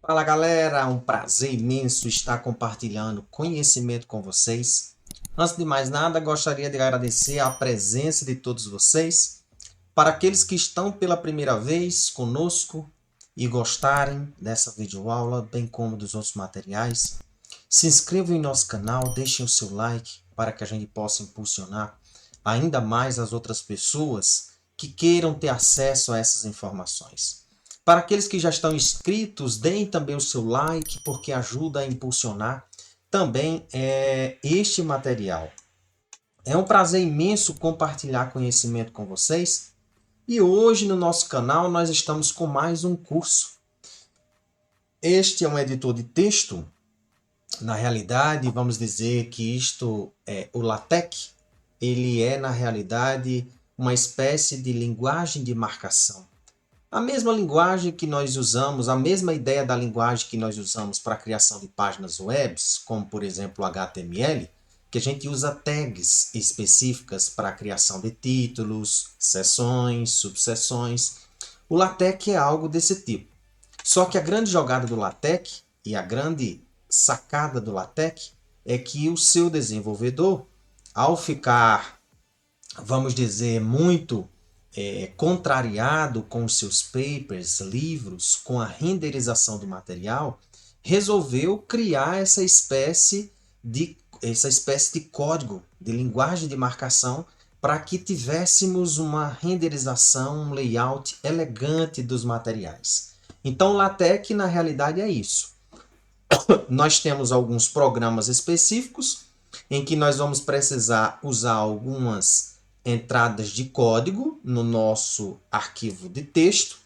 Fala galera, um prazer imenso estar compartilhando conhecimento com vocês. Antes de mais nada, gostaria de agradecer a presença de todos vocês. Para aqueles que estão pela primeira vez conosco e gostarem dessa videoaula, bem como dos outros materiais, se inscrevam em nosso canal, deixem o seu like para que a gente possa impulsionar ainda mais as outras pessoas que queiram ter acesso a essas informações. Para aqueles que já estão inscritos, deem também o seu like, porque ajuda a impulsionar também este material. É um prazer imenso compartilhar conhecimento com vocês. E hoje no nosso canal nós estamos com mais um curso. Este é um editor de texto. Na realidade, vamos dizer que isto é o LaTeX. Ele é, na realidade, uma espécie de linguagem de marcação. A mesma linguagem que nós usamos, a mesma ideia da linguagem que nós usamos para a criação de páginas web, como por exemplo o HTML, que a gente usa tags específicas para a criação de títulos, seções, subseções. O LaTeX é algo desse tipo. Só que a grande jogada do LaTeX e a grande sacada do LaTeX é que o seu desenvolvedor, ao ficar, vamos dizer, muito contrariado com os seus papers, livros, com a renderização do material, resolveu criar essa espécie de código, de linguagem de marcação, para que tivéssemos uma renderização, um layout elegante dos materiais. Então, o LaTeX, na realidade, é isso. Nós temos alguns programas específicos em que nós vamos precisar usar algumas entradas de código no nosso arquivo de texto,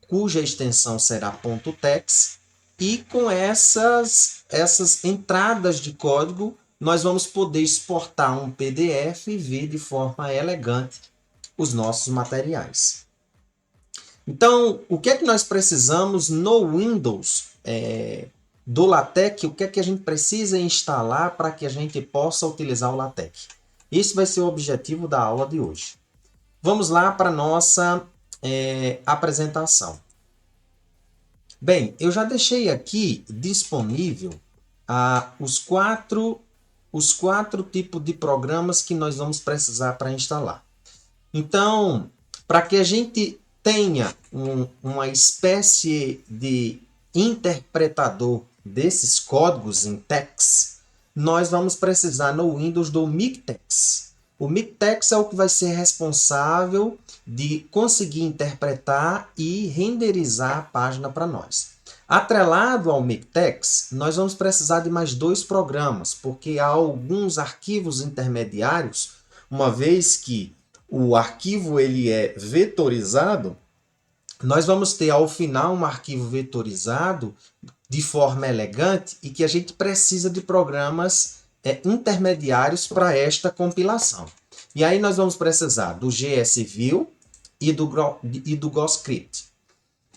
cuja extensão será .tex, e com essas entradas de código nós vamos poder exportar um PDF e ver de forma elegante os nossos materiais. Então, o que é que nós precisamos no Windows do LaTeX? O que é que a gente precisa instalar para que a gente possa utilizar o LaTeX? Esse vai ser o objetivo da aula de hoje. Vamos lá para a nossa apresentação. Bem, eu já deixei aqui disponível os quatro tipos de programas que nós vamos precisar para instalar. Então, para que a gente tenha uma espécie de interpretador desses códigos em text, nós vamos precisar no Windows do MikTeX. O MikTeX é o que vai ser responsável de conseguir interpretar e renderizar a página para nós. Atrelado ao MikTeX, nós vamos precisar de mais dois programas, porque há alguns arquivos intermediários, uma vez que o arquivo ele é vetorizado, nós vamos ter ao final um arquivo vetorizado de forma elegante e que a gente precisa de programas intermediários para esta compilação. E aí nós vamos precisar do GSView e do GoScript.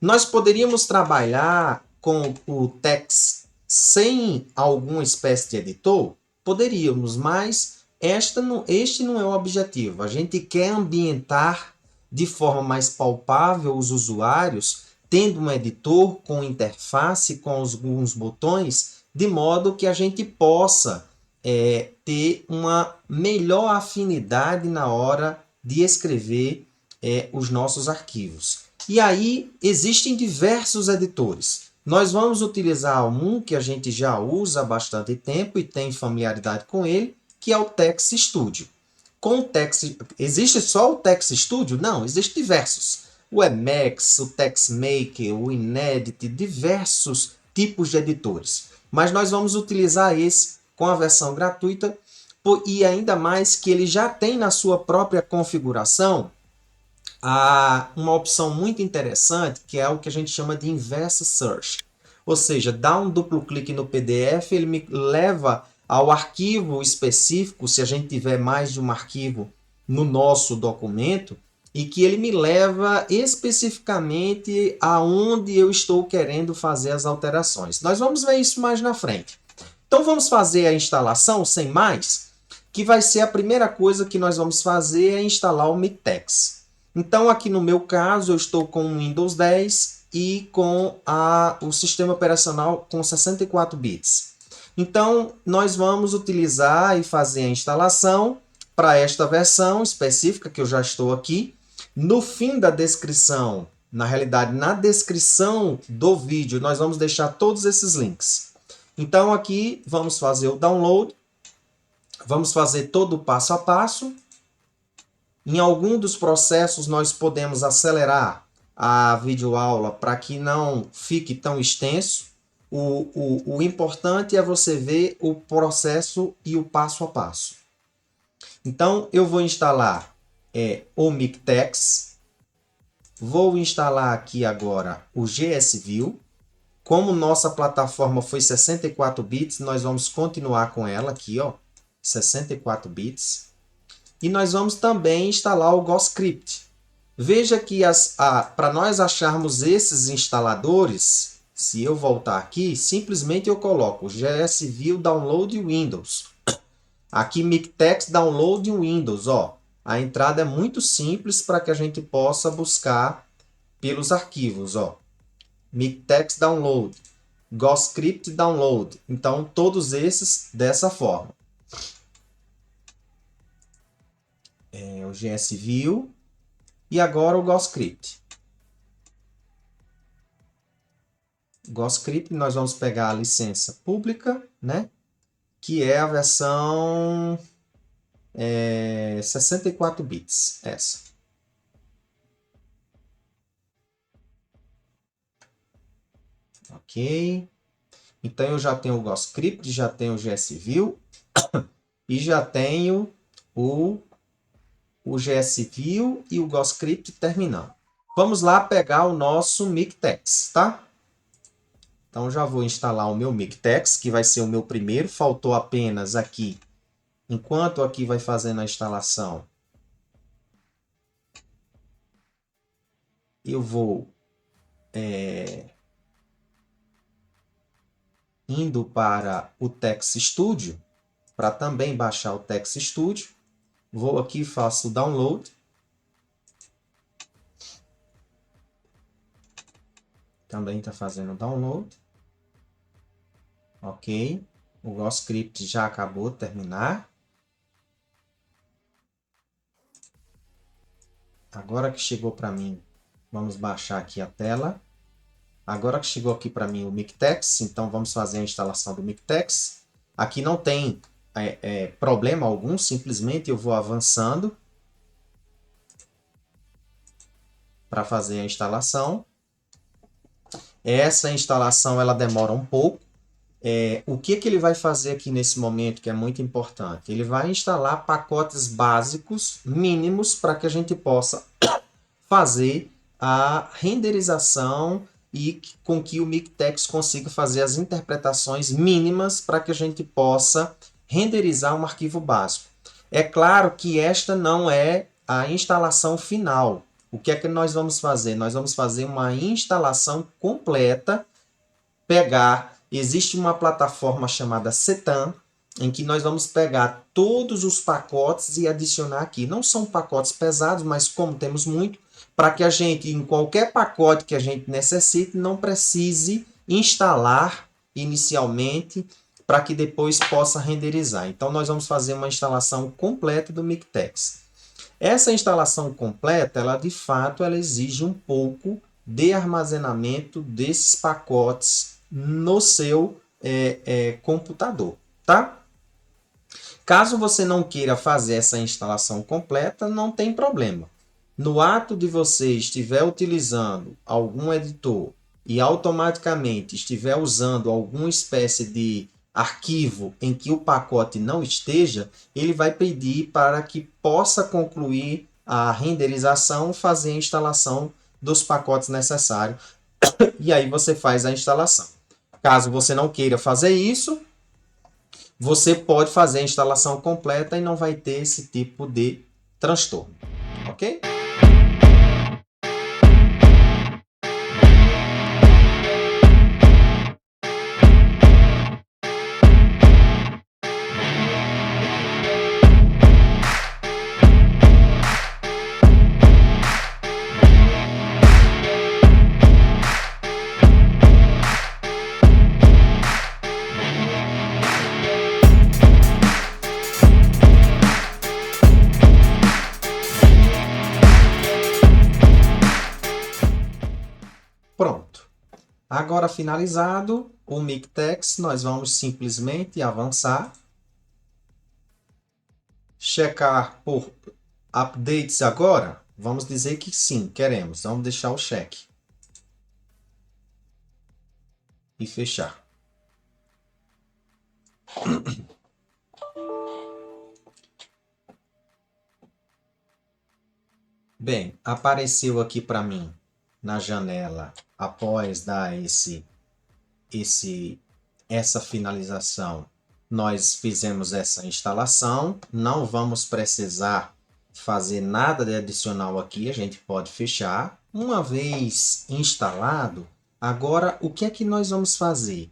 Nós poderíamos trabalhar com o text sem alguma espécie de editor? Poderíamos, mas este não é o objetivo. A gente quer ambientar de forma mais palpável os usuários, tendo um editor com interface, com alguns botões, de modo que a gente possa ter uma melhor afinidade na hora de escrever os nossos arquivos. E aí existem diversos editores. Nós vamos utilizar um que a gente já usa há bastante tempo e tem familiaridade com ele, que é o Text Studio. Com o Text, existe só o Text Studio? Não, existem diversos. O Emacs, o TextMaker, o Inedit, diversos tipos de editores. Mas nós vamos utilizar esse com a versão gratuita e ainda mais que ele já tem na sua própria configuração uma opção muito interessante, que é o que a gente chama de Inverse Search. Ou seja, dá um duplo clique no PDF, ele me leva ao arquivo específico, se a gente tiver mais de um arquivo no nosso documento, e que ele me leva especificamente aonde eu estou querendo fazer as alterações. Nós vamos ver isso mais na frente. Então vamos fazer a instalação sem mais, que vai ser a primeira coisa que nós vamos fazer é instalar o MikTeX. Então aqui no meu caso eu estou com o Windows 10 e com o sistema operacional com 64 bits. Então, nós vamos utilizar e fazer a instalação para esta versão específica que eu já estou aqui. No fim da descrição, na realidade, na descrição do vídeo, nós vamos deixar todos esses links. Então, aqui vamos fazer o download, vamos fazer todo o passo a passo. Em algum dos processos, nós podemos acelerar a videoaula para que não fique tão extenso. O importante é você ver o processo e o passo a passo. Então, eu vou instalar o Mictex. Vou instalar aqui agora o GSView. Como nossa plataforma foi 64 bits, nós vamos continuar com ela aqui, ó, 64 bits. E nós vamos também instalar o GhostScript. Veja que para nós acharmos esses instaladores, se eu voltar aqui, simplesmente eu coloco GSView Download Windows. Aqui Mictex Download Windows, ó. A entrada é muito simples para que a gente possa buscar pelos arquivos, ó. Mictex Download, GhostScript Download. Então, todos esses dessa forma. O GSView e agora o GhostScript. GhostScript, nós vamos pegar a licença pública, né? Que é a versão 64 bits, essa. Ok. Então, eu já tenho o GhostScript, já tenho o GSView e já tenho o GSView e o GhostScript terminando. Vamos lá pegar o nosso Mictex, tá? Então, já vou instalar o meu Mictex, que vai ser o meu primeiro. Faltou apenas aqui, enquanto aqui vai fazendo a instalação, eu vou indo para o Tex Studio, para também baixar o Tex Studio. Vou aqui e faço o download. Também está fazendo o download. Ok. O GhostScript já acabou de terminar. Agora que chegou para mim, vamos baixar aqui a tela. Agora que chegou aqui para mim o Mictex, então vamos fazer a instalação do Mictex. Aqui não tem problema algum, simplesmente eu vou avançando para fazer a instalação. Essa instalação ela demora um pouco. O que ele vai fazer aqui nesse momento, que é muito importante? Ele vai instalar pacotes básicos mínimos para que a gente possa fazer a renderização e com que o Mictex consiga fazer as interpretações mínimas para que a gente possa renderizar um arquivo básico. É claro que esta não é a instalação final. O que é que nós vamos fazer? Nós vamos fazer uma instalação completa, existe uma plataforma chamada Cetan, em que nós vamos pegar todos os pacotes e adicionar aqui. Não são pacotes pesados, mas como temos muito, para que a gente, em qualquer pacote que a gente necessite, não precise instalar inicialmente para que depois possa renderizar. Então, nós vamos fazer uma instalação completa do Mictex. Essa instalação completa, ela de fato, ela exige um pouco de armazenamento desses pacotes no seu computador, tá? Caso você não queira fazer essa instalação completa, não tem problema. No ato de você estiver utilizando algum editor e automaticamente estiver usando alguma espécie de arquivo em que o pacote não esteja, ele vai pedir para que possa concluir a renderização, fazer a instalação dos pacotes necessários. E aí você faz a instalação. Caso você não queira fazer isso, você pode fazer a instalação completa e não vai ter esse tipo de transtorno. Ok? Pronto. Agora finalizado o Mictex, nós vamos simplesmente avançar. Checar por updates agora. Vamos dizer que sim, queremos. Vamos deixar o check. E fechar. Bem, apareceu aqui para mim na janela, após dar essa finalização, nós fizemos essa instalação. Não vamos precisar fazer nada de adicional aqui, a gente pode fechar. Uma vez instalado, agora o que é que nós vamos fazer?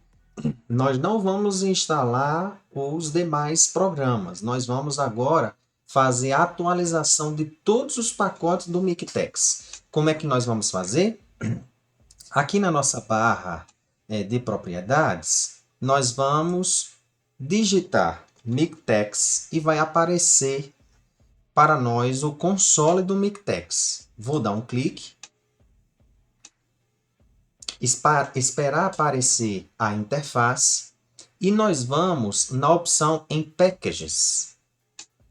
Nós não vamos instalar os demais programas, nós vamos agora fazer a atualização de todos os pacotes do Mictex. Como é que nós vamos fazer? Aqui na nossa barra de propriedades, nós vamos digitar Mictex e vai aparecer para nós o console do Mictex. Vou dar um clique. Esperar aparecer a interface e nós vamos na opção em Packages.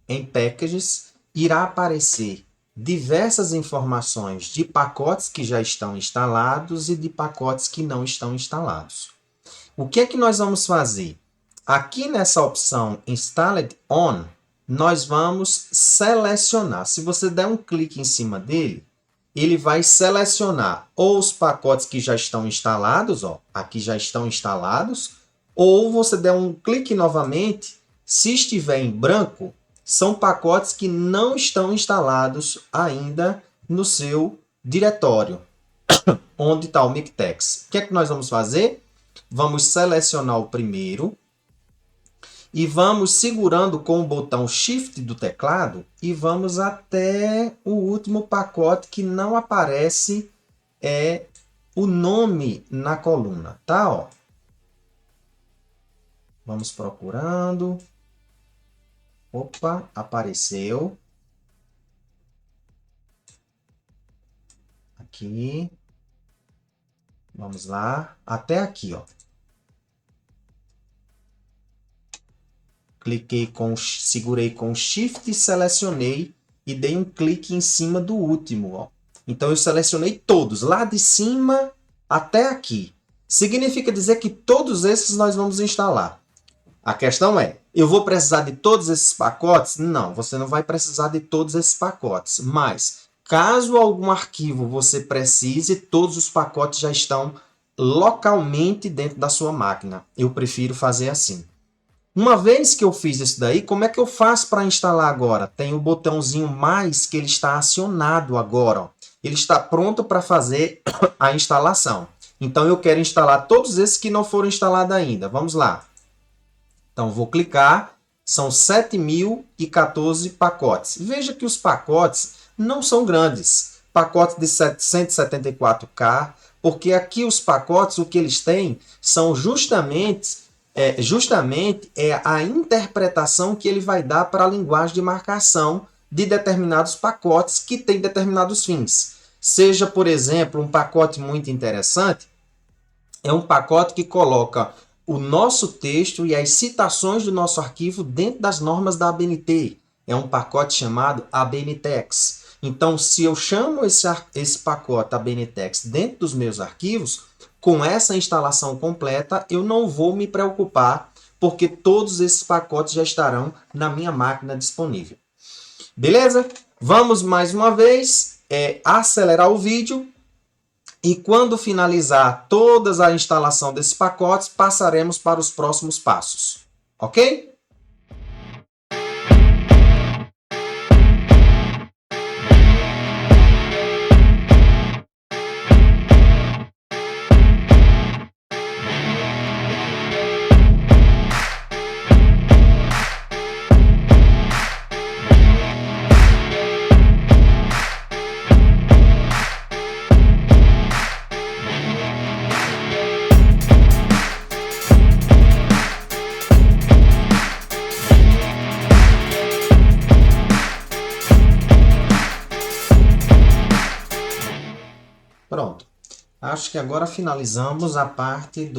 Em Packages irá aparecer diversas informações de pacotes que já estão instalados e de pacotes que não estão instalados. O que é que nós vamos fazer? Aqui nessa opção Installed On, nós vamos selecionar. Se você der um clique em cima dele, ele vai selecionar ou os pacotes que já estão instalados, ó, aqui já estão instalados, ou você der um clique novamente, se estiver em branco, são pacotes que não estão instalados ainda no seu diretório, onde está o Mictex. O que é que nós vamos fazer? Vamos selecionar o primeiro e vamos segurando com o botão Shift do teclado e vamos até o último pacote que não aparece o nome na coluna, tá? Ó. Vamos procurando. Opa, apareceu. Aqui. Vamos lá. Até aqui, ó. Segurei com Shift, selecionei e dei um clique em cima do último, ó. Então eu selecionei todos, lá de cima até aqui. Significa dizer que todos esses nós vamos instalar. A questão é, eu vou precisar de todos esses pacotes? Não, você não vai precisar de todos esses pacotes. Mas, caso algum arquivo você precise, todos os pacotes já estão localmente dentro da sua máquina. Eu prefiro fazer assim. Uma vez que eu fiz isso daí, como é que eu faço para instalar agora? Tem o botãozinho mais que ele está acionado agora. Ó. Ele está pronto para fazer a instalação. Então, eu quero instalar todos esses que não foram instalados ainda. Vamos lá. Então, vou clicar. São 7.014 pacotes. Veja que os pacotes não são grandes. Pacote de 174K, porque aqui os pacotes, o que eles têm, são justamente a interpretação que ele vai dar para a linguagem de marcação de determinados pacotes que têm determinados fins. Seja, por exemplo, um pacote muito interessante, é um pacote que coloca o nosso texto e as citações do nosso arquivo dentro das normas da ABNT. É um pacote chamado ABNTex. Então, se eu chamo esse pacote ABNTex dentro dos meus arquivos, com essa instalação completa, eu não vou me preocupar, porque todos esses pacotes já estarão na minha máquina disponível. Beleza? Vamos mais uma vez acelerar o vídeo. E quando finalizar toda a instalação desses pacotes, passaremos para os próximos passos. Ok? que agora finalizamos a parte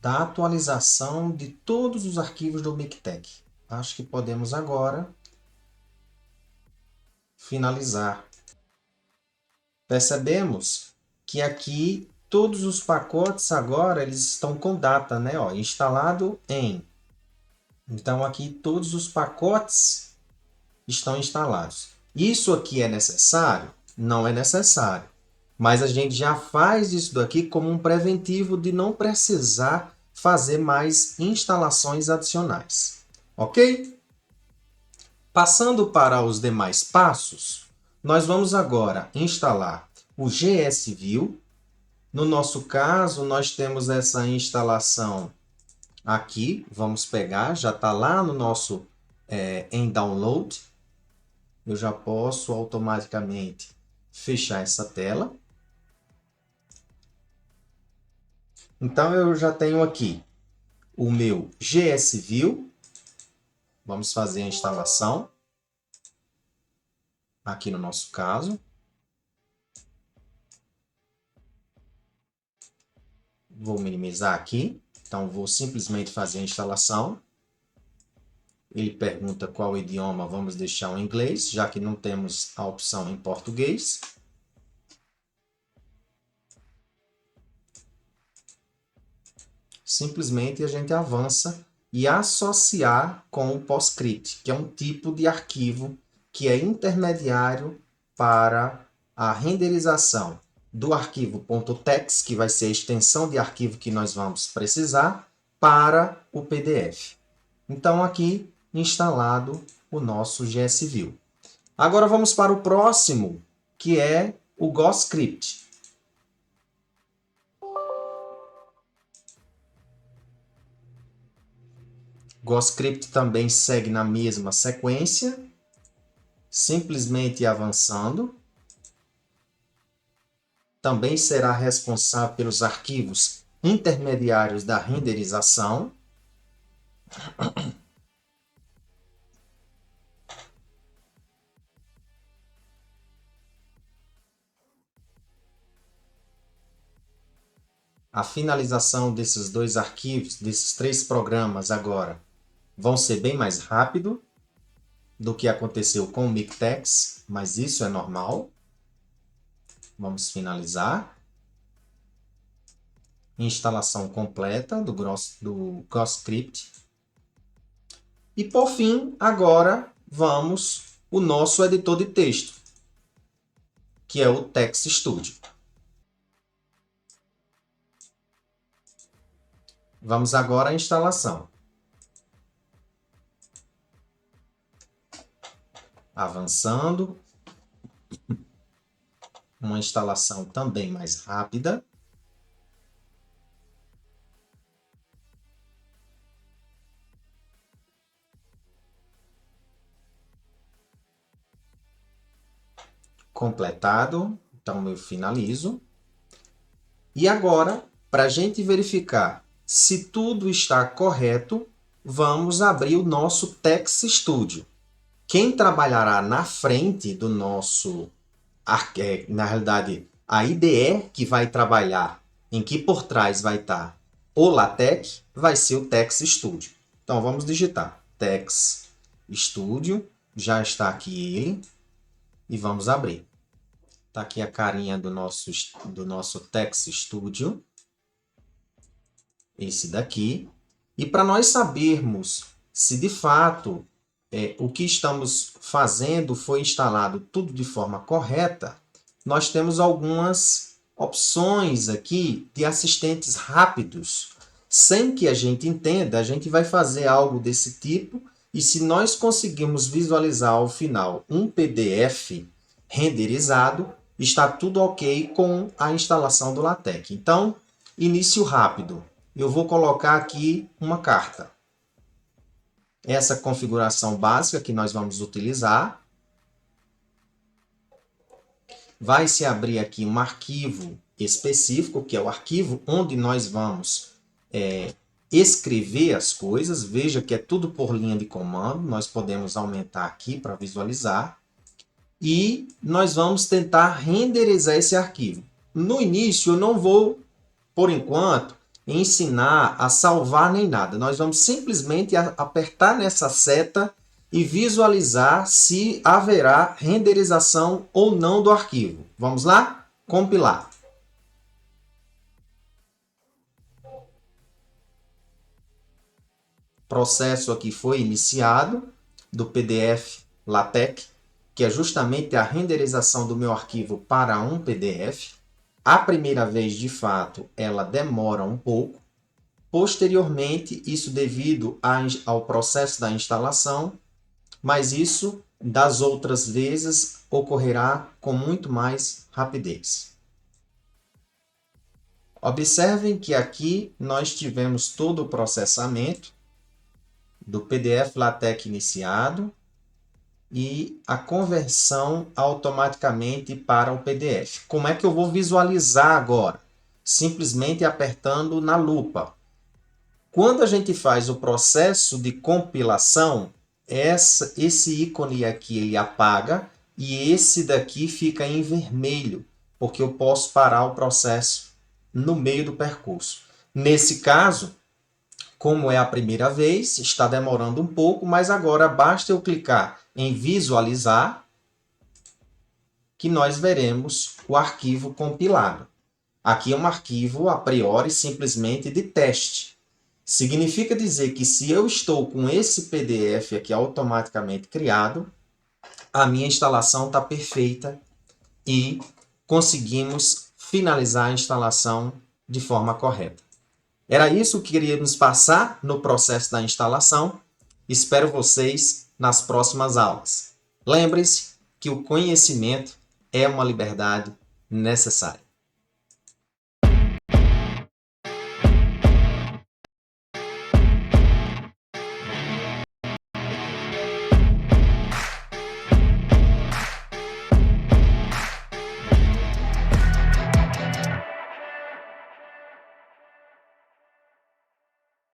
da atualização de todos os arquivos do Mictech. Acho que podemos agora finalizar. Percebemos que aqui todos os pacotes agora eles estão com data, né? Ó, instalado em. Então aqui todos os pacotes estão instalados. Isso aqui é necessário? Não é necessário. Mas a gente já faz isso daqui como um preventivo de não precisar fazer mais instalações adicionais. Ok? Passando para os demais passos, nós vamos agora instalar o GSView. No nosso caso, nós temos essa instalação aqui. Vamos pegar, já está lá no nosso em download. Eu já posso automaticamente fechar essa tela. Então, eu já tenho aqui o meu GSView. Vamos fazer a instalação. Aqui no nosso caso. Vou minimizar aqui. Então, vou simplesmente fazer a instalação. Ele pergunta qual idioma, vamos deixar o inglês, já que não temos a opção em português. Simplesmente a gente avança e associar com o PostScript, que é um tipo de arquivo que é intermediário para a renderização do arquivo .tex, que vai ser a extensão de arquivo que nós vamos precisar, para o PDF. Então, aqui instalado o nosso GSView. Agora vamos para o próximo, que é o GoScript. GoScript também segue na mesma sequência, simplesmente avançando. Também será responsável pelos arquivos intermediários da renderização. A finalização desses dois arquivos, desses três programas agora, vão ser bem mais rápido do que aconteceu com o Mictex, mas isso é normal. Vamos finalizar. Instalação completa do GoScript. E por fim, agora vamos o nosso editor de texto, que é o Text Studio. Vamos agora à instalação. Avançando. Uma instalação também mais rápida. Completado. Então, eu finalizo. E agora, para a gente verificar se tudo está correto, vamos abrir o nosso Text Studio. Quem trabalhará na frente do nosso, na realidade, a IDE que vai trabalhar, em que por trás vai estar o LaTeX, vai ser o Text Studio. Então, vamos digitar Text Studio, já está aqui ele, e vamos abrir. Está aqui a carinha do nosso Text Studio. Esse daqui. E para nós sabermos se de fato o que estamos fazendo foi instalado tudo de forma correta, nós temos algumas opções aqui de assistentes rápidos. Sem que a gente entenda, a gente vai fazer algo desse tipo e se nós conseguirmos visualizar ao final um PDF renderizado, está tudo ok com a instalação do LaTeX. Então, início rápido. Eu vou colocar aqui uma carta. Essa configuração básica que nós vamos utilizar. Vai se abrir aqui um arquivo específico, que é o arquivo onde nós vamos escrever as coisas. Veja que é tudo por linha de comando. Nós podemos aumentar aqui para visualizar. E nós vamos tentar renderizar esse arquivo. no início eu não vou, por enquanto, ensinar a salvar nem nada. Nós vamos simplesmente apertar nessa seta e visualizar se haverá renderização ou não do arquivo. Vamos lá? Compilar. Processo aqui foi iniciado do PDF LaTeX, que é justamente a renderização do meu arquivo para um PDF. A primeira vez, de fato, ela demora um pouco. Posteriormente, isso devido ao processo da instalação, mas isso das outras vezes ocorrerá com muito mais rapidez. Observem que aqui nós tivemos todo o processamento do PDF LaTeX iniciado e a conversão automaticamente para o PDF. Como é que eu vou visualizar agora? Simplesmente apertando na lupa. Quando a gente faz o processo de compilação, esse ícone aqui ele apaga e esse daqui fica em vermelho, porque eu posso parar o processo no meio do percurso. Nesse caso, como é a primeira vez, está demorando um pouco, mas agora basta eu clicar em visualizar que nós veremos o arquivo compilado. Aqui é um arquivo a priori simplesmente de teste. Significa dizer que se eu estou com esse PDF aqui automaticamente criado, a minha instalação está perfeita e conseguimos finalizar a instalação de forma correta. Era isso que queríamos passar no processo da instalação. Espero vocês nas próximas aulas. Lembre-se que o conhecimento é uma liberdade necessária.